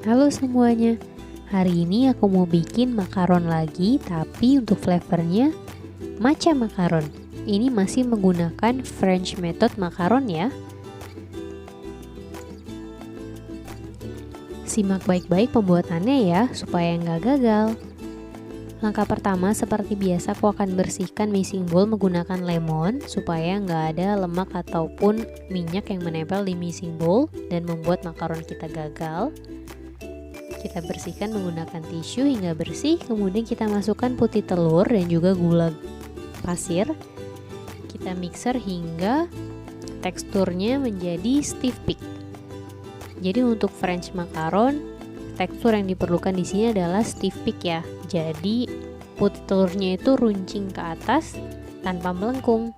Halo semuanya, hari ini aku mau bikin makaron lagi, tapi untuk flavornya matcha makaron. Ini masih menggunakan French method makaron ya. Simak baik-baik pembuatannya ya, supaya nggak gagal. Langkah pertama, seperti biasa aku akan bersihkan mixing bowl menggunakan lemon, supaya nggak ada lemak ataupun minyak yang menempel di mixing bowl dan membuat makaron kita gagal. Kita bersihkan menggunakan tisu hingga bersih, kemudian kita masukkan putih telur dan juga gula pasir. Kita mixer hingga teksturnya menjadi stiff peak. Jadi untuk French macaron, tekstur yang diperlukan di sini adalah stiff peak ya. Jadi putih telurnya itu runcing ke atas tanpa melengkung.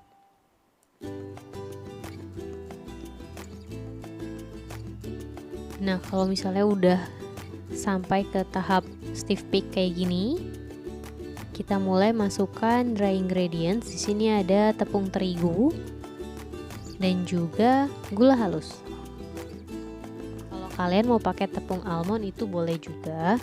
Nah, kalau misalnya udah sampai ke tahap stiff peak kayak gini, kita mulai masukkan dry ingredients. Di sini ada tepung terigu dan juga gula halus. Kalau kalian mau pakai tepung almond itu boleh juga.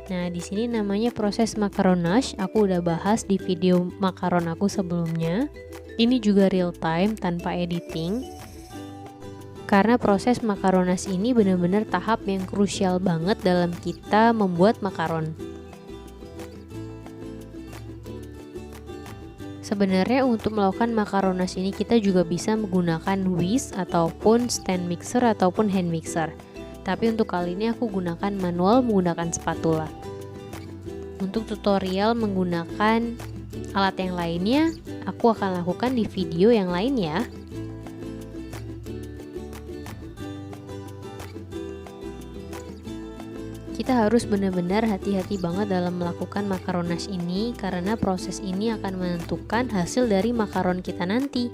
Nah, di sini namanya proses macaronage. Aku udah bahas di video makaron aku sebelumnya. Ini juga real time tanpa editing. Karena proses makaronage ini benar-benar tahap yang krusial banget dalam kita membuat makaron. Sebenarnya untuk melakukan makaronage ini kita juga bisa menggunakan whisk ataupun stand mixer ataupun hand mixer. Tapi untuk kali ini aku gunakan manual menggunakan spatula. Untuk tutorial menggunakan alat yang lainnya, aku akan lakukan di video yang lain ya. Kita harus benar-benar hati-hati banget dalam melakukan makaronage ini, karena proses ini akan menentukan hasil dari makaron kita nanti.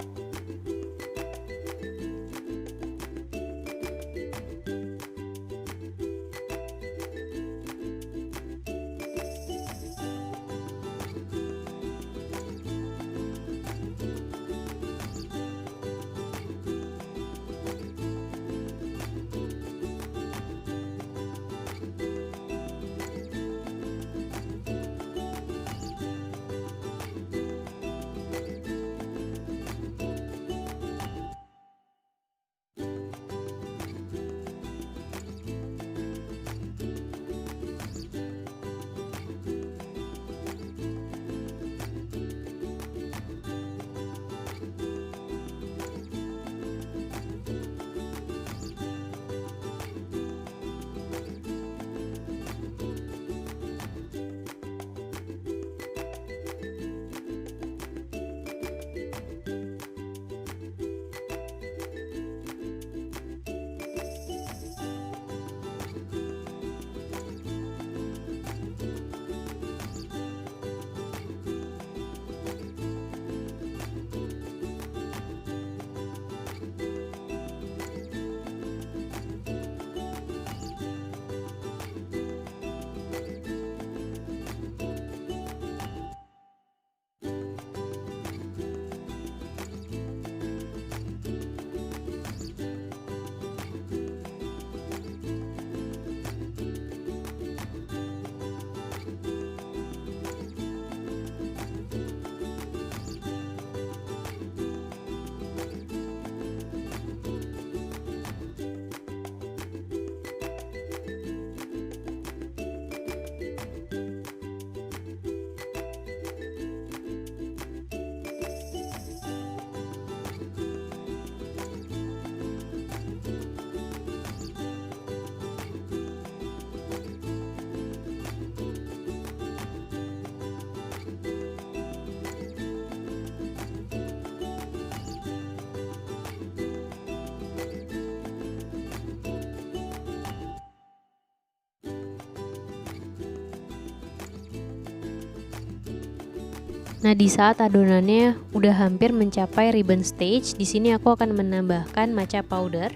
Nah, di saat adonannya udah hampir mencapai ribbon stage, di sini aku akan menambahkan matcha powder.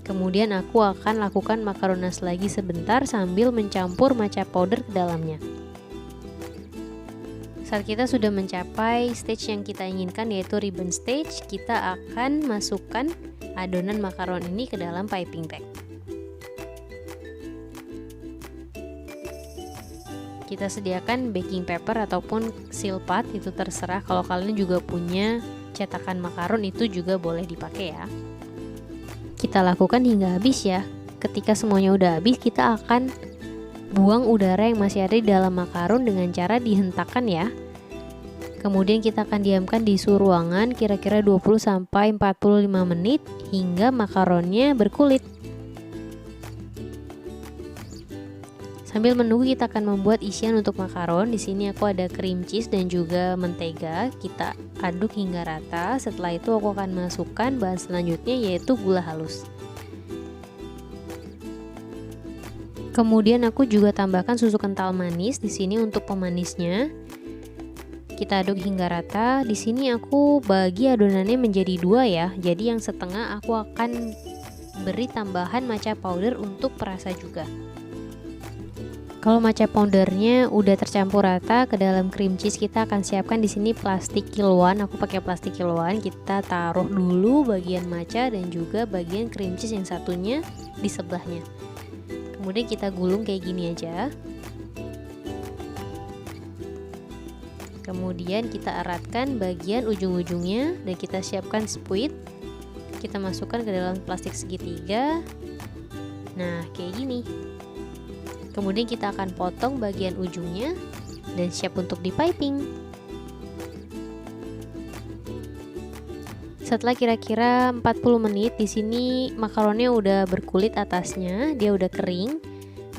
Kemudian aku akan lakukan makaronage lagi sebentar sambil mencampur matcha powder ke dalamnya. Saat kita sudah mencapai stage yang kita inginkan, yaitu ribbon stage, kita akan masukkan adonan makaron ini ke dalam piping bag. Kita sediakan baking paper ataupun silpat, itu terserah. Kalau kalian juga punya cetakan makaron itu juga boleh dipakai ya. Kita lakukan hingga habis ya. Ketika semuanya udah habis, kita akan buang udara yang masih ada di dalam makaron dengan cara dihentakkan ya. Kemudian kita akan diamkan di suhu ruangan kira-kira 20-45 menit hingga makaronnya berkulit. Sambil menunggu, kita akan membuat isian untuk makaron. Di sini aku ada cream cheese dan juga mentega. Kita aduk hingga rata. Setelah itu aku akan masukkan bahan selanjutnya, yaitu gula halus. Kemudian aku juga tambahkan susu kental manis di sini untuk pemanisnya. Kita aduk hingga rata. Di sini aku bagi adonannya menjadi dua ya. Jadi yang setengah aku akan beri tambahan matcha powder untuk perasa juga. Kalau matcha powdernya udah tercampur rata ke dalam cream cheese, kita akan siapkan di sini plastik kiloan. Aku pakai plastik kiloan. Kita taruh dulu bagian matcha dan juga bagian cream cheese yang satunya di sebelahnya. Kemudian kita gulung kayak gini aja. Kemudian kita eratkan bagian ujung-ujungnya dan kita siapkan spuit. Kita masukkan ke dalam plastik segitiga. Nah, kayak gini. Kemudian kita akan potong bagian ujungnya dan siap untuk dipiping. Setelah kira-kira 40 menit, di sini makaronnya udah berkulit atasnya, dia udah kering.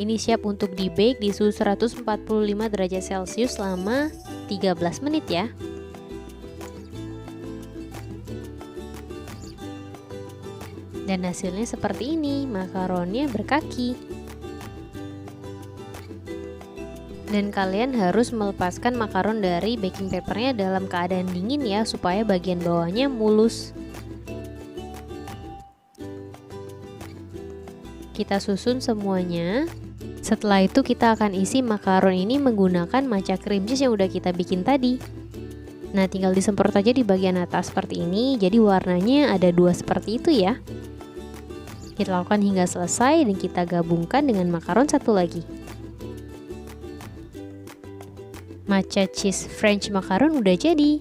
Ini siap untuk di-bake di suhu 145 derajat Celcius selama 13 menit ya. Dan hasilnya seperti ini, makaronnya berkaki. Dan kalian harus melepaskan makaron dari baking papernya dalam keadaan dingin ya, supaya bagian bawahnya mulus. Kita susun semuanya. Setelah itu kita akan isi makaron ini menggunakan matcha cream cheese yang udah kita bikin tadi. Nah, tinggal disemprot aja di bagian atas seperti ini. Jadi warnanya ada dua seperti itu ya. Kita lakukan hingga selesai dan kita gabungkan dengan makaron satu lagi. Matcha cheese French macaron udah jadi.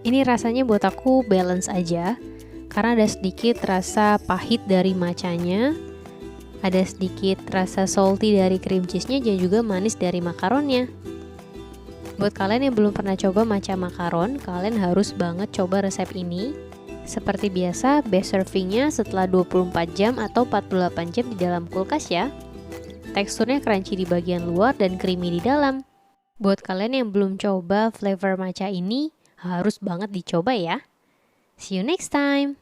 Ini rasanya buat aku balance aja, karena ada sedikit rasa pahit dari matchanya, ada sedikit rasa salty dari cream cheese-nya dan juga manis dari makaronnya. Buat kalian yang belum pernah coba matcha macaron, kalian harus banget coba resep ini. Seperti biasa, best servingnya setelah 24 jam atau 48 jam di dalam kulkas ya. Teksturnya crunchy di bagian luar dan creamy di dalam. Buat kalian yang belum coba flavor matcha ini, harus banget dicoba ya. See you next time!